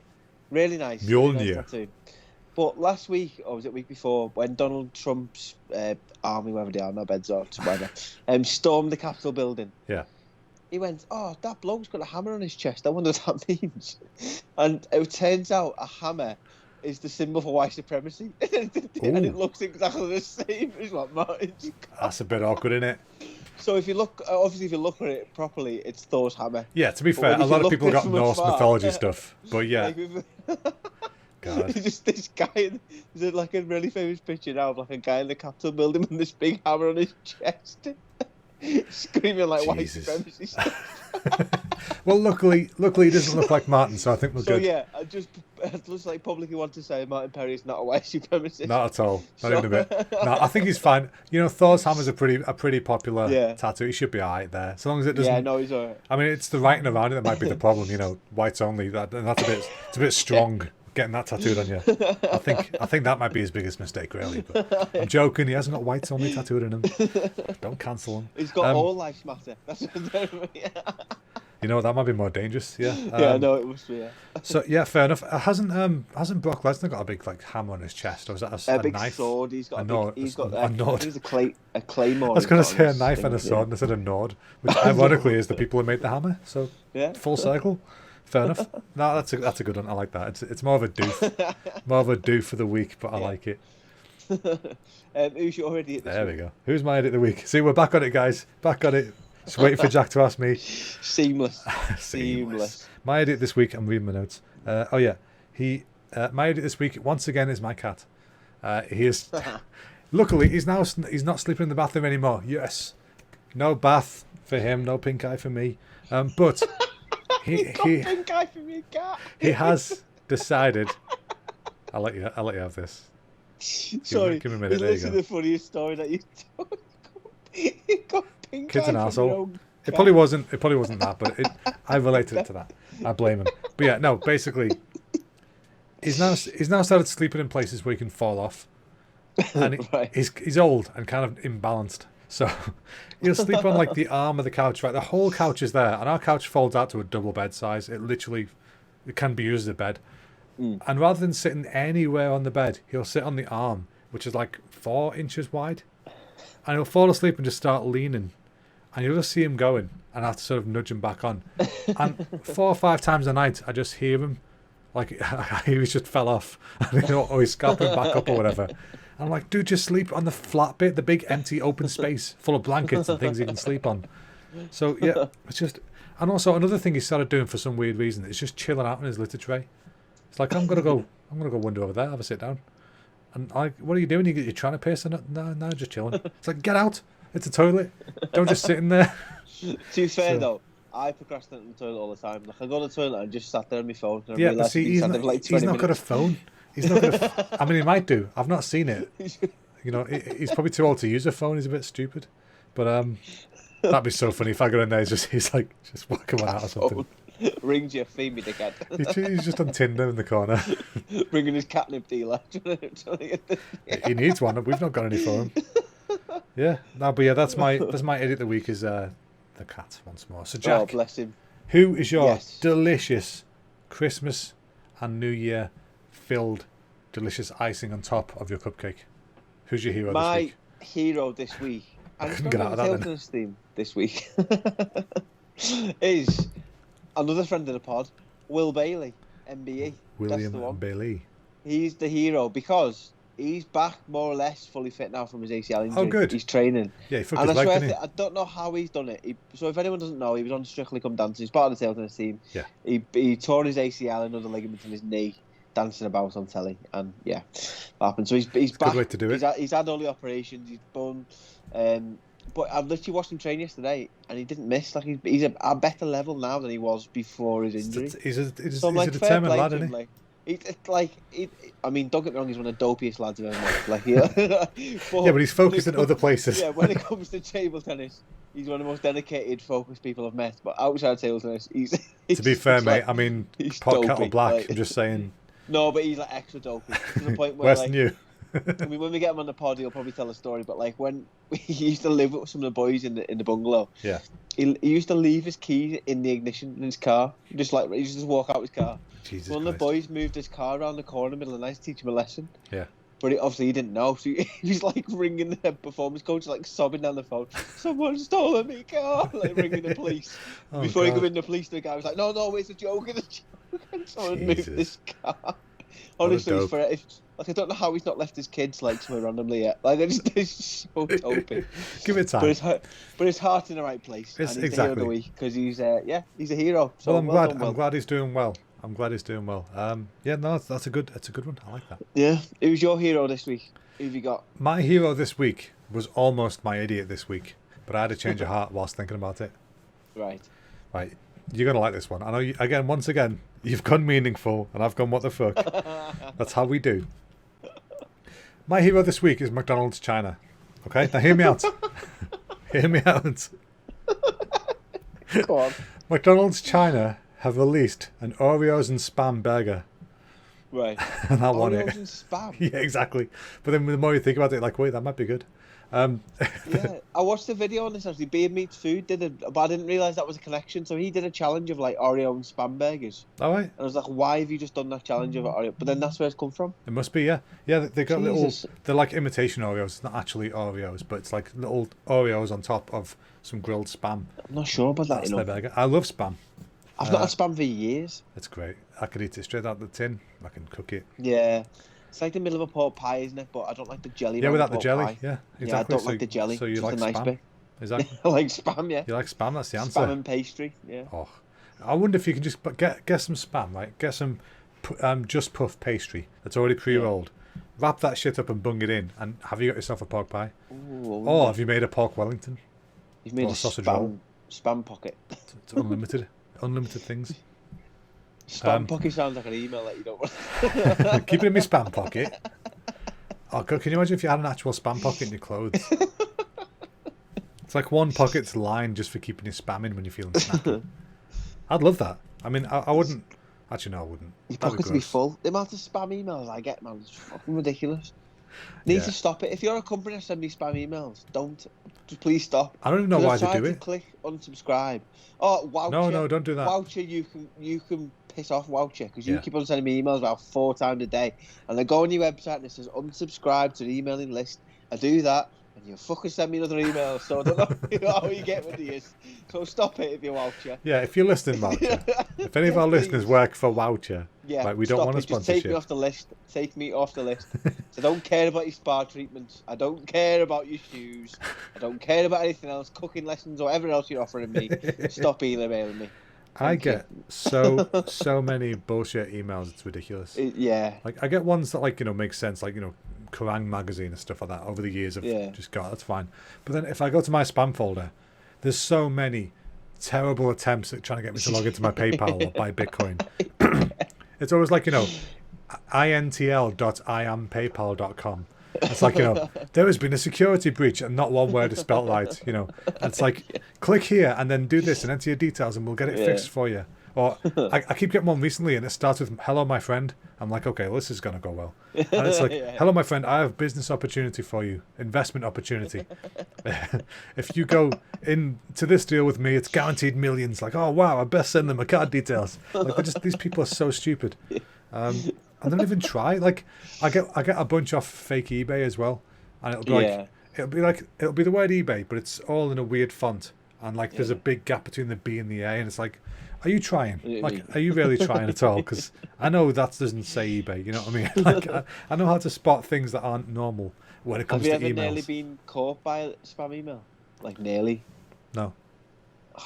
B: Really nice.
A: Mjolnir.
B: Really nice tattoo. But last week, or was it week before, when Donald Trump's army, whatever they are, no beds or whatever, stormed the Capitol building.
A: Yeah.
B: He went, that bloke's got a hammer on his chest. I wonder what that means. And it turns out a hammer is the symbol for white supremacy. And it looks exactly the same as what Martin's got.
A: That's a bit awkward, isn't it?
B: So if you look at it properly, it's Thor's hammer.
A: Yeah, to be fair, a lot of people got Norse mythology stuff. But yeah.
B: God. It's just this guy. There's like a really famous picture now of like a guy in the Capitol building with this big hammer on his chest, screaming like white supremacy stuff.
A: Well, luckily, he doesn't look like Martin, so I think we're good.
B: So yeah, I just like publicly want to say Martin Perry is not a white supremacist.
A: Not at all. Not even a bit. No, I think he's fine. Thor's hammer's a pretty popular tattoo. He should be alright there, so long as it doesn't.
B: Yeah, no, he's alright.
A: I mean, it's the writing around it that might be the problem. Whites only. That's a bit strong. Getting that tattooed on you. I think that might be his biggest mistake, really. But I'm joking. He hasn't got whites only tattooed on him. Don't cancel him.
B: He's got all lives matter. That's what
A: that might be more dangerous. Yeah.
B: Yeah, no, it must be. Yeah.
A: So yeah, fair enough. Hasn't Brock Lesnar got a big hammer on his chest, or is that a
B: big
A: knife?
B: Sword. He's got
A: a nord.
B: He's got
A: a nord.
B: He's a claymore.
A: I was going to say a knife and a sword instead of nord, which ironically is the people who made the hammer. So full circle. Fair enough. No, that's a good one. I like that. It's more of a doof for the week, but I like it.
B: Who's your idiot?
A: There we go. Who's my idiot of the week? See, we're back on it, guys. Back on it. Just waiting for Jack to ask me.
B: Seamless.
A: My idiot this week. I'm reading my notes. My idiot this week once again is my cat. He is. Luckily, he's not sleeping in the bathroom anymore. Yes, no bath for him. No pink eye for me. But. He has decided. I'll let you have this.
B: Sorry, give me a minute. There you go. The funniest story that you told. He got pink
A: Kid's an arsehole. It probably wasn't that, but I related it to that. I blame him. But yeah, no. Basically, he's now started sleeping in places where he can fall off, and he's old and kind of imbalanced. So he'll sleep on like the arm of the couch, right? The whole couch is there, and our couch folds out to a double bed size. It can be used as a bed. And rather than sitting anywhere on the bed, he'll sit on the arm, which is like 4 inches wide. And he'll fall asleep and just start leaning. And you'll just see him going, and I have to sort of nudge him back on. And 4 or 5 times a night, I just hear him. Like, he just fell off. Or he's scalping back up or whatever. And I'm like, dude, just sleep on the flat bit, the big empty open space full of blankets and things he can sleep on. So, yeah, it's just... And also, another thing he started doing for some weird reason is just chilling out in his litter tray. It's like, I'm gonna go wander over there, have a sit down. And like, what are you doing? You're trying to piss? No, just chilling. It's like, get out. It's a toilet. Don't just sit in there.
B: To be fair, though, I procrastinate in the toilet all the time. Like, I go to the toilet and just sat there on my phone. And
A: Yeah, but see, he's not got a phone. He's not got I mean, he might do. I've not seen it. You know, he's probably too old to use a phone. He's a bit stupid. But that'd be so funny if I go in there. He's like just whacking one out or something.
B: Rings you, feed me, dickhead.
A: He's just on Tinder in the corner.
B: Bringing his catnip dealer.
A: He needs one. We've not got any for him. Yeah, no, but yeah, that's my idiot of the week is the cat once more. So Jack,
B: Oh, bless him.
A: who is your
B: Yes.
A: delicious Christmas and New Year filled delicious icing on top of your cupcake? Who's your hero this
B: My
A: week?
B: hero this week, and it's
A: couldn't
B: not
A: get out of
B: on
A: that
B: the theme this week, is another friend of the pod, Will Bailey, MBE. That's the one.
A: Bailey.
B: He's the hero because he's back more or less fully fit now from his ACL injury.
A: Oh, good.
B: He's training.
A: Yeah, he fucked
B: And
A: his
B: I
A: leg,
B: swear,
A: didn't he?
B: I don't know how he's done it. So if anyone doesn't know, he was on Strictly Come Dancing. He's part of the table tennis team.
A: Yeah.
B: He tore his ACL and other ligament in his knee, dancing about on telly, and yeah, that happened. So he's back.
A: Good way to do it.
B: He's had all the operations. He's done. But I've literally watched him train yesterday, and he didn't miss. Like he's at a better level now than he was before his injury.
A: He's a
B: like, fair
A: determined
B: play
A: lad,
B: to
A: isn't
B: him,
A: he?
B: I mean, don't get me wrong, he's one of the dopiest lads I've ever met. Like, yeah,
A: But he's focused in other places.
B: Yeah, when it comes to table tennis, he's one of the most dedicated, focused people I've met. But outside table tennis, he's
A: To be fair, mate,
B: like,
A: I mean,
B: he's
A: pot kettle
B: dopey,
A: black.
B: like-
A: I'm just saying,
B: No, but he's like extra dopey to the point where
A: worse
B: like,
A: than you.
B: I mean, when we get him on the pod, he'll probably tell a story. But like when he used to live with some of the boys in the bungalow,
A: Yeah.
B: he used to leave his keys in the ignition in his car, just like he used to just walk out his car.
A: Jesus
B: One of the
A: Christ.
B: boys moved his car around the corner in the middle of the night to teach him a lesson.
A: Yeah.
B: But obviously he didn't know, so he was like ringing the performance coach, like sobbing down the phone. Someone stolen my car, like ringing the police.
A: Oh,
B: Before he
A: God.
B: could ring the police, the guy was like, "No, it's a joke, it's a joke." And someone moved
A: Jesus.
B: this car. Honestly,
A: dope.
B: like I don't know how he's not left his kids like somewhere randomly yet. Like they're just so dopey.
A: Give it time.
B: But his heart's in the right place.
A: It's-
B: and he's the hero of the
A: exactly.
B: week because he's a hero. So
A: Well, I'm
B: well
A: glad.
B: done, Will.
A: I'm glad he's doing well. Yeah, no, that's a good one. I like that.
B: Yeah, who's your hero this week? Who have you got?
A: My hero this week was almost my idiot this week, but I had a change of heart whilst thinking about it.
B: Right.
A: Right, you're gonna like this one. I know. Once again, you've gone meaningful, and I've gone what the fuck. That's how we do. My hero this week is McDonald's China. Okay, now hear me out. Hear me out.
B: Go on.
A: McDonald's China have released an Oreos and Spam burger,
B: Right.
A: and I want
B: Oreos
A: it.
B: and spam.
A: Yeah, exactly. But then the more you think about it, like, wait, that might be good.
B: Yeah, I watched the video on this actually. Beard Meats Food but I didn't realise that was a connection. So he did a challenge of like Oreo and spam burgers.
A: All right,
B: And I was like, why have you just done that challenge of Oreo? But then that's where it's come from.
A: it must be. Yeah, they got
B: Jesus.
A: they're like imitation Oreos. It's not actually Oreos, but it's like little Oreos on top of some grilled Spam.
B: I'm not sure about that,
A: That's
B: you
A: their
B: know.
A: burger. I love Spam.
B: I've not had spam for years.
A: It's great. I could eat it straight out of the tin. I can cook it.
B: Yeah. It's like the middle of a pork pie, isn't it? But I don't like the jelly.
A: Yeah,
B: around
A: without the
B: pork
A: jelly.
B: pie.
A: Yeah,
B: Yeah,
A: exactly.
B: I don't like the jelly.
A: So you
B: just
A: like
B: the nice
A: Spam?
B: bit.
A: Exactly.
B: I like spam, yeah.
A: You like Spam? That's the answer.
B: Spam and pastry, yeah.
A: Oh, I wonder if you can just get some Spam, right? Get some just puff pastry that's already pre-rolled. Wrap that shit up and bung it in. And have you got yourself a pork pie?
B: Ooh,
A: Or have you made a pork Wellington?
B: you've made
A: or
B: a
A: sausage roll.
B: spam pocket.
A: It's unlimited. Unlimited things.
B: Spam pocket sounds like an email that you don't want.
A: Keep it in my Spam pocket. Oh, God, can you imagine if you had an actual Spam pocket in your clothes? It's like one pocket's lined just for keeping your Spam in when you're feeling snacky. I'd love that. I mean, I wouldn't. Actually, no, I wouldn't.
B: Your
A: That'd
B: pockets would be
A: gross.
B: full. The amount of spam emails I get, man, is fucking ridiculous. Need to stop it. If you're a company that send me spam emails, don't. Just please stop.
A: I don't even know why they do
B: to
A: it.
B: Click unsubscribe. Oh, Voucher.
A: No, don't do that.
B: Voucher, you can piss off Voucher because you keep on sending me emails about 4 times a day, and I go on your website and it says unsubscribe to the emailing list. I do that, and you fucking send me another email. So I don't know how you get with these. So stop it if you're Voucher.
A: Yeah, if you're listening, Voucher. If any of our listeners work for Voucher, we don't want a sponsorship.
B: Just take me off the list. Take me off the list. So I don't care about your spa treatments. I don't care about your shoes. I don't care about anything else, cooking lessons or whatever else you're offering me. Stop emailing me.
A: I get so many bullshit emails. It's ridiculous. Like I get ones that make sense, like Kerrang magazine and stuff like that. Over the years, I've just got that's fine. But then if I go to my spam folder, there's so many terrible attempts at trying to get me to log into my PayPal or buy Bitcoin. It's always like intl.iampaypal.com. It's like there has been a security breach and not one word is spelt right. And it's like click here and then do this and enter your details and we'll get it fixed for you. Or I keep getting one recently and it starts with hello my friend. I'm like, okay, well, this is gonna go well. And it's like hello my friend, I have business opportunity for you, investment opportunity. If you go into this deal with me, it's guaranteed millions. Like, oh wow, I best send them my card details. Like these people are so stupid. I don't even try. Like I get a bunch off fake eBay as well, and it'll be the word eBay, but it's all in a weird font, and there's a big gap between the B and the A, and it's like, are you trying? Like, are you really trying at all? Because I know that doesn't say eBay. You know what I mean? Like I know how to spot things that aren't normal when it comes to emails.
B: Have you ever nearly been caught by a spam email? Like nearly?
A: No.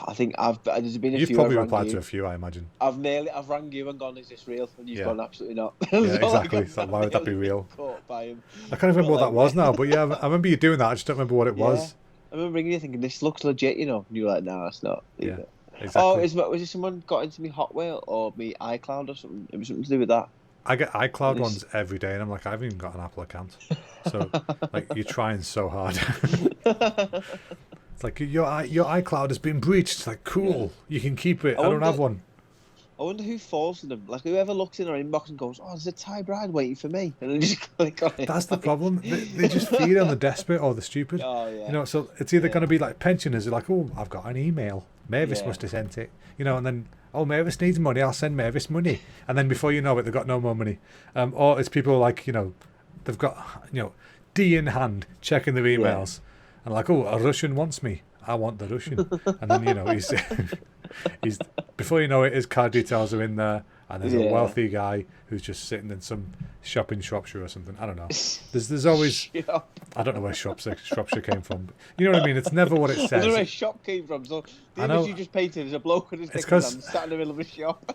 B: I think there's been a
A: You've
B: few.
A: You've probably replied to a few, I imagine.
B: I've rang you and gone, is this real? And you've gone, absolutely not.
A: Yeah, exactly. So why would that be real?
B: Caught by him.
A: I can't remember what that was now, but I remember you doing that. I just don't remember what it was.
B: I remember ringing you thinking, this looks legit, And you're like, no, it's not.
A: Yeah, exactly.
B: Oh, was it someone got into me Hotmail or me iCloud or something? It was something to do with that.
A: I get iCloud ones every day, and I'm like, I haven't even got an Apple account. So, you're trying so hard. It's like your iCloud has been breached. It's like, cool, you can keep it. I don't have one.
B: I wonder who falls for them. Like whoever looks in our inbox and goes, "Oh, there's a Thai bride waiting for me," and then just click on it.
A: That's the problem. They just feed on the desperate or the stupid.
B: Oh yeah.
A: So it's either going to be like pensioners who are like, "Oh, I've got an email. Mavis must have sent it." And then, "Oh, Mavis needs money. I'll send Mavis money." And then before you know it, they've got no more money. Or it's people like they've got D in hand checking their emails. And like, oh, a Russian wants me. I want the Russian. And then, he's before you know it, his card details are in there. And there's a wealthy guy who's just sitting in some shop in Shropshire or something. I don't know. There's always... I don't know where Shropshire came from. But you know what I mean? It's never what it says.
B: I don't know where shop came from. So the image you just painted is a bloke with his dick sat in the middle of a shop.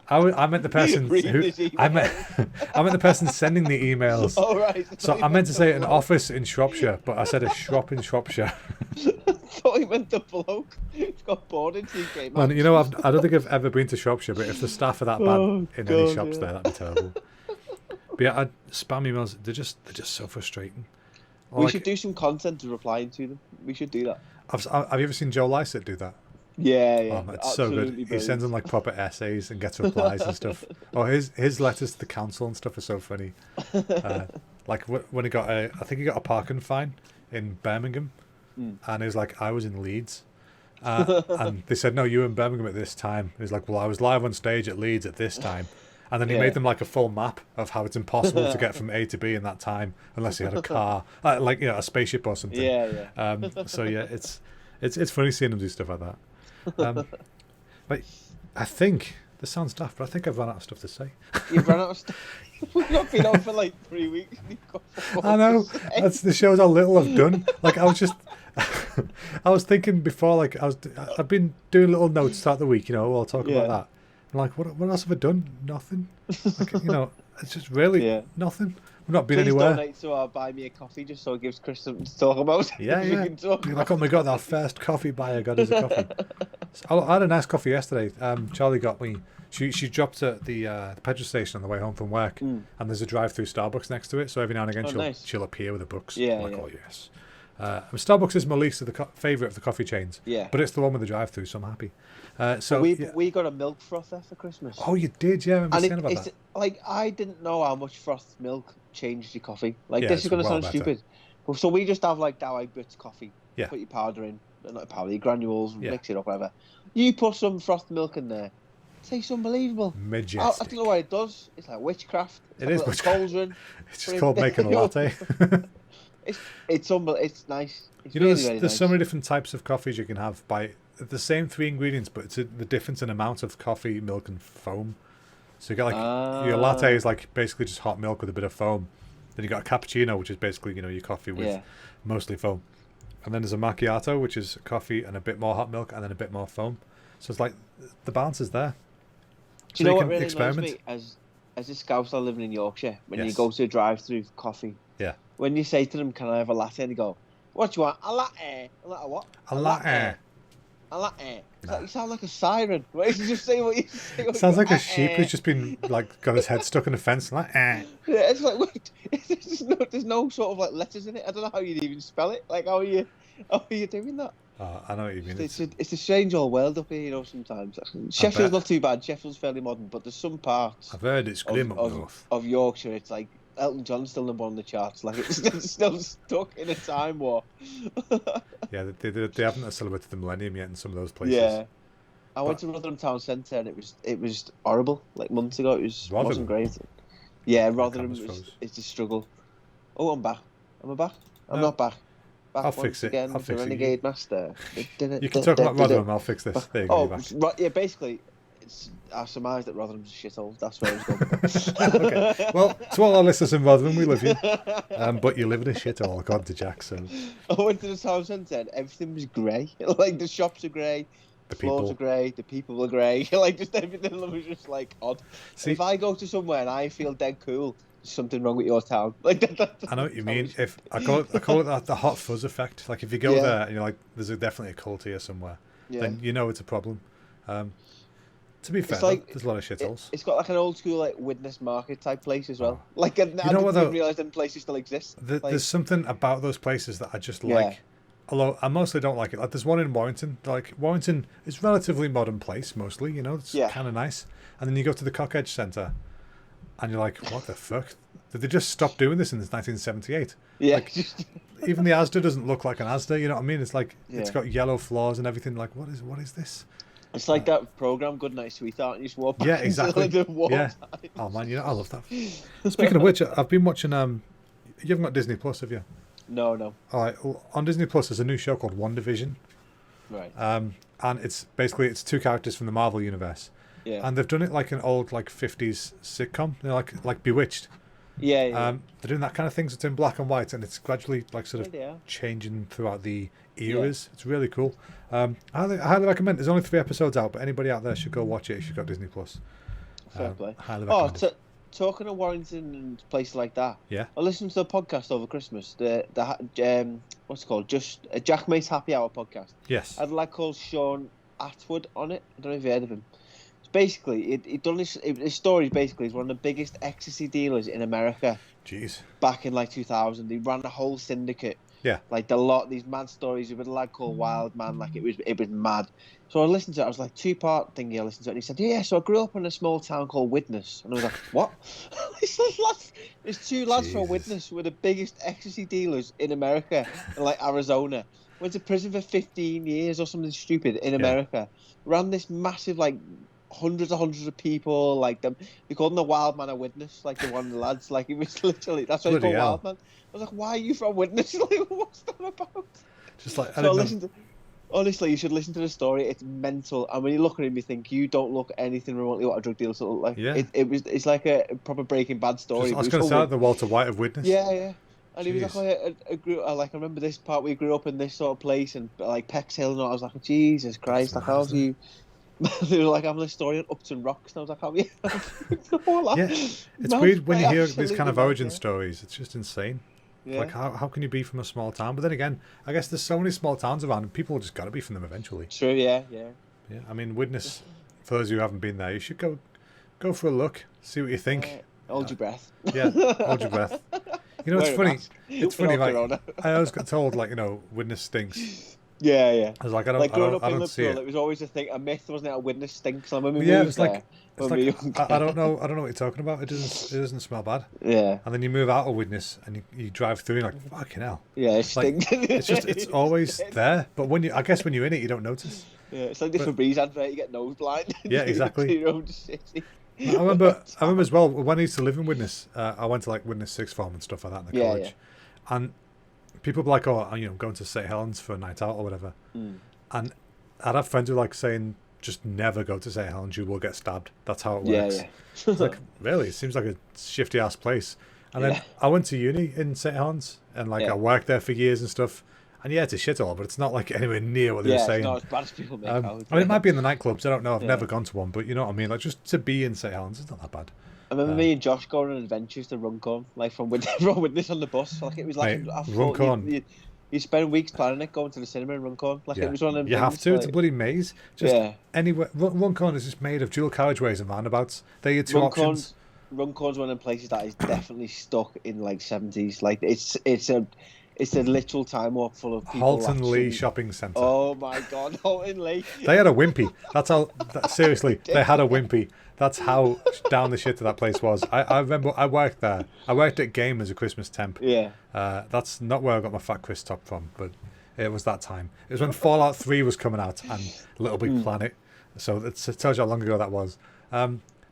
A: I meant the person I meant the person sending the emails.
B: Oh, right.
A: So I meant to say an office in Shropshire, but I said a shop in Shropshire.
B: I thought he meant the bloke. He's got bored into he came out.
A: I don't think I've ever been to Shropshire, but if the staff are that bad in any shops there, that'd be terrible. But yeah, spam emails, they're just so frustrating.
B: We should do some content to replying to them. We should do that.
A: Have you ever seen Joe Lycett do that?
B: Yeah.
A: Oh, it's so good. Brilliant. He sends them proper essays and gets replies and stuff. Oh, his letters to the council and stuff are so funny. When he got I think he got a parking fine in Birmingham, and he was like, I was in Leeds. And they said, no, you were in Birmingham at this time. He was like, well, I was live on stage at Leeds at this time. And then he made them a full map of how it's impossible to get from A to B in that time unless you had a car, a spaceship or something. It's funny seeing him do stuff like that. But I think this sounds daft, but I think I've run out of stuff to say.
B: You've run out of stuff. We've not been on for 3 weeks.
A: I know. The shows how little I've done. I was thinking before, I've been doing little notes throughout the week. I'll talk about that. I'm like, what else have I done? Nothing. It's just really nothing. We've not been anywhere.
B: Please donate to our Buy Me a Coffee just so it gives Chris something to talk about.
A: Yeah. You're like, oh my God, our first coffee buyer got us a coffee. So I had a nice coffee yesterday. Charlie got me. She dropped at the petrol station on the way home from work, and there's a drive-through Starbucks next to it. So every now and again she'll appear with the books.
B: Yeah,
A: oh yes. Starbucks is my least of the favourite of the coffee chains.
B: Yeah.
A: But it's the one with the drive-through, so I'm happy.
B: We got a milk frother for Christmas.
A: Oh, you did? Yeah, I remember saying about that.
B: I didn't know how much frothed milk changes your coffee. Like
A: Yeah,
B: this
A: it's
B: is going to
A: well
B: sound
A: better.
B: stupid, but so we just have like Douai Bits coffee.
A: Yeah.
B: Put your powder in, not powder, your granules,
A: Yeah.
B: mix it up, whatever. You put some frothed milk in there. It tastes unbelievable. I
A: Majestic.
B: don't know what it does. It's like witchcraft. It's
A: It
B: like
A: is
B: a little
A: witchcraft.
B: cauldron.
A: It's just called making a latte.
B: It's it's nice. It's
A: You know,
B: really,
A: there's
B: really nice.
A: so many different types of coffees you can have by the same 3 ingredients, but it's the difference in amount of coffee, milk, and foam. So you got like your latte is like basically just hot milk with a bit of foam. Then you got a cappuccino, which is basically your coffee with mostly foam. And then there's a macchiato, which is coffee and a bit more hot milk and then a bit more foam. So it's like the balance is there.
B: Do you know what really annoys me as a Scouser living in Yorkshire when you go to a drive-through for coffee?
A: Yeah.
B: When you say to them, "Can I have a latte?" and they go, "What do you want? A latte? A latte what?
A: A latte.
B: A latte." It's like, you sound like a siren. Why don't you just say what you say?
A: Sounds like a sheep who's just been like got his head stuck in a fence. Like,
B: Yeah, it's like wait, there's no sort of like letters in it. I don't know how you'd even spell it. Like how are you doing that?
A: I know what you mean.
B: It's a strange old world up here, sometimes. Sheffield's not too bad. Sheffield's fairly modern, but there's some parts
A: I've heard it's grim up north.
B: Of Yorkshire. It's like Elton John's still number 1 on the charts. Like it's still stuck in a time war.
A: Yeah, they haven't celebrated the millennium yet in some of those places.
B: Yeah, I went to Rotherham Town Centre and it was horrible. Like months ago, it wasn't great. Yeah, Rotherham it's a struggle. Oh, I'm back. Am I back? I'm not back.
A: I'll fix it.
B: Again,
A: I'll fix
B: Renegade
A: it.
B: Master.
A: You can talk about Rotherham. I'll fix this. There you go.
B: Yeah. Basically, I surmised that Rotherham's a shithole. That's where I was going with that.
A: Okay. Well, to all our listeners in Rotherham, we love you. But you live in a shithole, according to Jack. So
B: I went to the town centre and everything was grey. Like the shops are grey, the floors are grey, the people are grey. Like just everything was just like odd. See, if I go to somewhere and I feel dead cool, there's something wrong with your town. Like that
A: I know what you mean. If I call it the hot fuzz effect. Like if you go there and you're like, there's definitely a cult here somewhere, then you know it's a problem. To be fair, there's a lot of shitholes.
B: It's got like an old school like Widnes Market type place as well. Like I didn't even realise them places still exist.
A: There's something about those places that I just like. Although I mostly don't like it. Like there's one in Warrington. Like Warrington is a relatively modern place mostly. It's kind of nice. And then you go to the Cockedge Centre, and you're like, what the fuck? Did they just stop doing this in 1978?
B: Yeah.
A: Like, even the Asda doesn't look like an Asda. You know what I mean? It's like it's got yellow floors and everything. Like what is this?
B: It's like that program, Good Night Sweetheart, and you just walk back
A: exactly.
B: into the wall.
A: Yeah. Oh man, I love that. Speaking of which, I've been watching. You haven't got Disney Plus, have you?
B: No.
A: All right. Well, on Disney Plus, there's a new show called WandaVision.
B: Right.
A: And it's 2 characters from the Marvel universe.
B: Yeah.
A: And they've done it like an old 50s sitcom. They're like Bewitched.
B: Yeah.
A: They're doing that kind of thing. So it's in black and white, and it's gradually changing throughout the eras. It's really cool. I highly recommend. There's only 3 episodes out, but anybody out there should go watch it if you've got Disney Plus.
B: Fair play.
A: Highly recommend.
B: Talking of Warrington and places like that.
A: Yeah.
B: I listened to the podcast over Christmas. The what's it called? Just Jack Mate's Happy Hour podcast.
A: Yes.
B: I had a lad called Sean Atwood on it. I don't know if you heard of him. It's basically, he'd done his story. Basically, he's one of the biggest ecstasy dealers in America.
A: Jeez.
B: Back in 2000, he ran a whole syndicate.
A: Yeah.
B: Like these mad stories with a lad called Wild Man. Like it was mad. So I listened to it. I was like 2-part thingy. I listened to it, and he said, "Yeah, so I grew up in a small town called Widnes." And I was like, "What?" There's 2 lads from Widnes who were the biggest ecstasy dealers in America, in like Arizona. Went to prison for 15 years or something stupid in America. Ran this massive hundreds of people. Like them, they called him the Wild Man of Widnes. Like the one of the lads. Like it was literally that's why he called Wild Man. I was like, "Why are you from Widnes? Like, what's that about?"
A: Just like
B: honestly, you should listen to the story. It's mental, and when you look at him, you think you don't look anything remotely what a drug dealer look like.
A: Yeah,
B: it's like a proper Breaking Bad story.
A: I was going to say the Walter White of Widnes.
B: Yeah. And he was like, I remember this part. We grew up in this sort of place, and like Peck's Hill, and all. I was like, Jesus Christ, like how's you? They were like having a story on Upton Rocks, and I was like, how are you?
A: It's weird when you hear these kind of origin stories. It's just insane. Yeah. Like how can you be from a small town? But then again, I guess there's so many small towns around, and people just got to be from them eventually.
B: True, yeah.
A: I mean, Widnes. For those who haven't been there, you should go for a look, see what you think.
B: Hold your breath.
A: Yeah, hold your breath. It's funny. It's funny. Like I always got told, Widnes stinks,
B: Yeah.
A: I was like,
B: Like growing up
A: I
B: in
A: don't see
B: Liverpool,
A: it.
B: it was always a thing, a myth, wasn't it? A witness stinks. Like when we
A: Yeah,
B: moved
A: it's like
B: there,
A: it's
B: when we
A: like
B: were young.
A: I don't know what you're talking about. It doesn't smell bad.
B: Yeah.
A: And then you move out of Widnes and you drive through and you're like, fucking hell.
B: Yeah, it
A: Like
B: stinks.
A: it's always there. But I guess when you're in it, you don't notice.
B: Yeah, it's like the Febreze advert. You get nose blind.
A: Yeah, exactly.
B: To your own city.
A: I remember as well when I used to live in Widnes. I went to like Widnes sixth form and stuff like that in the college, and people were like, "Oh, going to St Helens for a night out or whatever," and I'd have friends who were like saying, "Just never go to St Helens; you will get stabbed. That's how it works."
B: Yeah.
A: It's like, really, it seems like a shifty ass place. And then I went to uni in St Helens, and like I worked there for years and stuff. And yeah, it's a shithole, but it's not like anywhere near what they were saying.
B: Yeah, it's not as bad as people make out.
A: I mean, it might be in the nightclubs. I don't know. I've never gone to one, but you know what I mean. Like just to be in St Helens, it's not that bad.
B: I remember me and Josh going on adventures to Runcorn, like from Widnes on the bus. Like it was like
A: Runcorn.
B: You spend weeks planning it, going to the cinema in Runcorn. Like it was one of them.
A: You have to. It's a bloody maze. Just anywhere. Runcorn is just made of dual carriageways and roundabouts. They're your two options.
B: Runcorn's one of the places that is definitely stuck in like 70s. Like it's a literal time warp full of people.
A: Halton Lee Shopping Centre.
B: Oh my God, Halton Lee.
A: They had a wimpy. That's how. Seriously, they had a wimpy. That's how down the shit that place was. I remember I worked there. I worked at Game as a Christmas temp.
B: Yeah.
A: That's not where I got my Fat Chris top from, but it was that time. It was when Fallout 3 was coming out and Little Big Planet. So it tells you how long ago that was.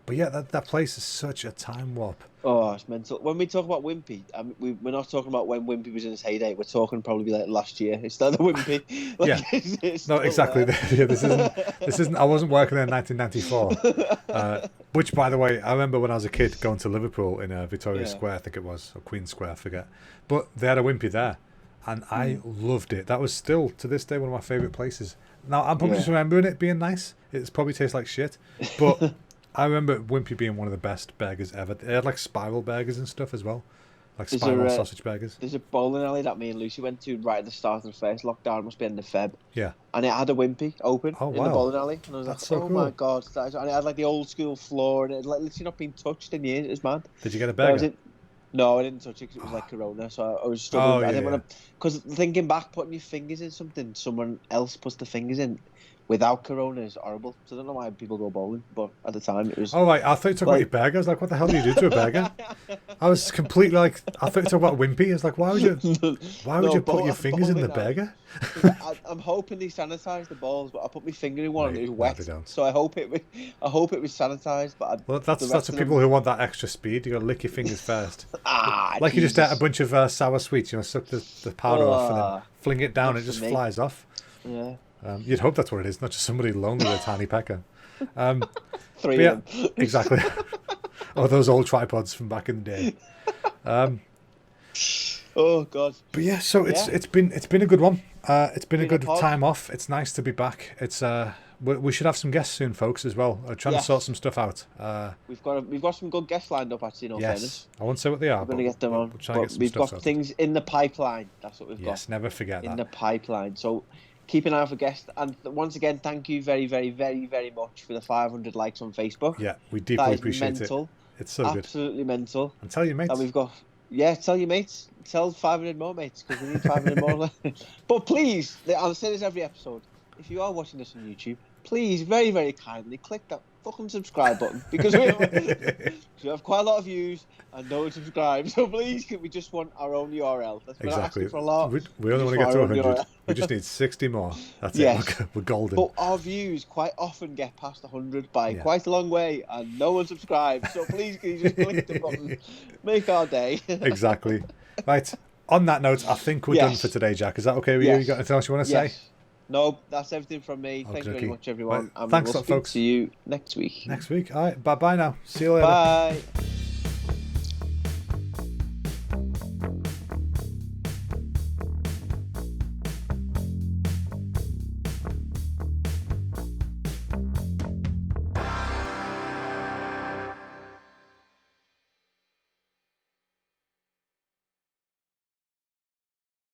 A: But yeah, that place is such a time warp.
B: Oh, it's mental. When we talk about Wimpy, we're not talking about when Wimpy was in its heyday. We're talking probably like last year. It's still the Wimpy. Like,
A: it's no, exactly. Yeah, this isn't. I wasn't working there in 1994. Which, by the way, I remember when I was a kid going to Liverpool in Victoria Square, I think it was, or Queen Square, I forget. But they had a Wimpy there, and I loved it. That was still to this day one of my favourite places. Now I'm probably just remembering it being nice. It's probably tastes like shit, but. I remember Wimpy being one of the best burgers ever. They had like spiral burgers and stuff as well, like spiral sausage burgers.
B: There's a bowling alley that me and Lucy went to right at the start of the first lockdown. It must be in the Feb.
A: Yeah.
B: And it had a Wimpy open in the bowling alley, and I was
A: That's
B: like,
A: so
B: "Oh
A: cool.
B: my God!" And it had like the old school floor, and it had like literally not been touched in years. It was mad.
A: Did you get a burger?
B: No, I didn't touch it because it was like Corona, so I was struggling. I didn't want to, because thinking back, putting your fingers in something someone else puts the fingers in without Corona is horrible. So I don't know why people go bowling, but at the time it was.
A: Oh right, I thought you talking about your burger. I was like, what the hell do you do to a burger? I was completely like, I thought you talking about Wimpy. I was like, why would you put your fingers in the burger?
B: I'm hoping they sanitised the balls, but I put my finger in one and it was wet.
A: No, they don't.
B: So I hope it was sanitised. But
A: well, that's for people who want that extra speed. You got to lick your fingers first. Like Jesus. You just ate a bunch of sour sweets. Suck the powder off and then fling it down. It just flies off.
B: Yeah.
A: You'd hope that's what it is, not just somebody lonely with a tiny pecker.
B: Three of them.
A: Exactly. Or those old tripods from back in the day.
B: Oh God.
A: But yeah, so it's been a good one. It's been a good time off. It's nice to be back. It's we should have some guests soon, folks, as well. Trying to sort some stuff out.
B: We've got some good guests lined up, actually. In all fairness.
A: I won't say what they are.
B: We're going to get them on. We've got things in the pipeline. That's what we've got.
A: Yes, never forget that.
B: In the pipeline. So keep an eye out for guests. And once again, thank you very, very, very, very much for the 500 likes on Facebook.
A: Yeah, we deeply appreciate
B: mental.
A: It's so good.
B: Absolutely mental.
A: And tell your mates.
B: And we've got. Yeah, tell your mates. Tell 500 more mates, because we need 500 more. But please, I'll say this every episode. If you are watching this on YouTube, please, very, very kindly, click that fucking subscribe button, because we have quite a lot of views and no one subscribes. So please, we just want our own URL. We're not asking for a lot.
A: We only want to get to 100. We just need 60 more. That's it. We're golden.
B: But our views quite often get past 100 by quite a long way, and no one subscribes. So please, can you just click the button? Make our day.
A: Exactly. Right. On that note, I think we're done for today, Jack. Is that okay with you? You got anything else you want to say?
B: No, that's everything from me. Thank you very much, everyone.
A: Right. Thanks,
B: we'll
A: folks.
B: See you next week.
A: Next week. All right. Bye-bye now. See you later.
B: Bye.